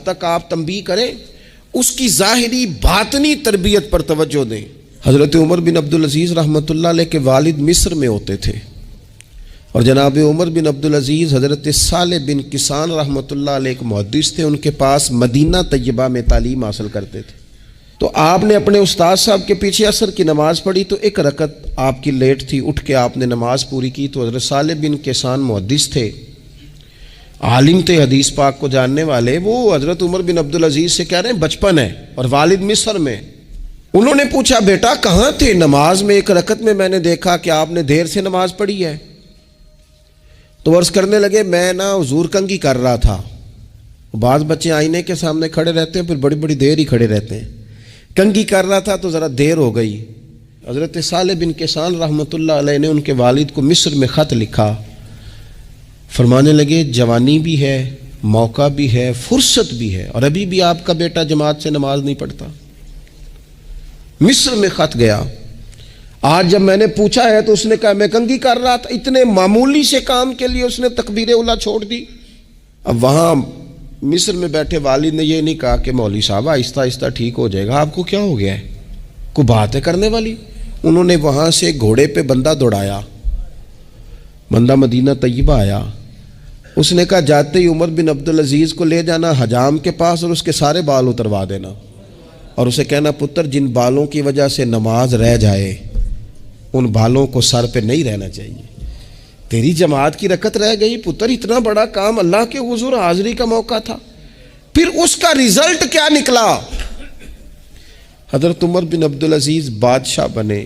تک آپ تنبیہ کریں، اس کی ظاہری باطنی تربیت پر توجہ دیں۔ حضرت عمر بن عبدالعزیز رحمۃ اللہ علیہ کے والد مصر میں ہوتے تھے، اور جناب عمر بن عبدالعزیز حضرت صالح بن کسان رحمۃ اللہ علیہ ایک محدث تھے، ان کے پاس مدینہ طیبہ میں تعلیم حاصل کرتے تھے۔ تو آپ نے اپنے استاد صاحب کے پیچھے عصر کی نماز پڑھی، تو ایک رکعت آپ کی لیٹ تھی، اٹھ کے آپ نے نماز پوری کی۔ تو حضرت صالح بن کسان محدث تھے، عالم تھے، حدیث پاک کو جاننے والے، وہ حضرت عمر بن عبدالعزیز سے کہہ رہے ہیں بچپن ہے اور والد مصر میں۔ انہوں نے پوچھا بیٹا کہاں تھے؟ نماز میں ایک رکعت میں نے دیکھا کہ آپ نے دیر سے نماز پڑھی ہے۔ تو عرض کرنے لگے میں حضور کنگھی کر رہا تھا۔ بعض بچے آئینے کے سامنے کھڑے رہتے ہیں، پھر بڑی بڑی دیر ہی کھڑے رہتے ہیں۔ کنگھی کر رہا تھا تو ذرا دیر ہو گئی۔ حضرت صالح بن کسان رحمۃ اللہ علیہ نے ان کے والد کو مصر میں خط لکھا، فرمانے لگے جوانی بھی ہے، موقع بھی ہے، فرصت بھی ہے، اور ابھی بھی آپ کا بیٹا جماعت سے نماز نہیں پڑھتا۔ مصر میں خط گیا۔ آج جب میں نے پوچھا ہے تو اس نے کہا میں کنگھی کر رہا تھا۔ اتنے معمولی سے کام کے لیے اس نے تکبیر اولیٰ چھوڑ دی۔ اب وہاں مصر میں بیٹھے والد نے یہ نہیں کہا کہ مولوی صاحب آہستہ آہستہ ٹھیک ہو جائے گا، آپ کو کیا ہو گیا ہے، کوئی بات ہے کرنے والی؟ انہوں نے وہاں سے گھوڑے پہ بندہ دوڑایا، بندہ مدینہ طیبہ آیا۔ اس نے کہا جاتے ہی عمر بن عبدالعزیز کو لے جانا حجام کے پاس اور اس کے سارے بال اتروا دینا، اور اسے کہنا پتر جن بالوں کی وجہ سے نماز رہ جائے ان بالوں کو سر پہ نہیں رہنا چاہیے۔ تیری جماعت کی رکعت رہ گئی پتر، اتنا بڑا کام، اللہ کے حضور حاضری کا موقع تھا۔ پھر اس کا رزلٹ کیا نکلا؟ حضرت عمر بن عبدالعزیز بادشاہ بنے۔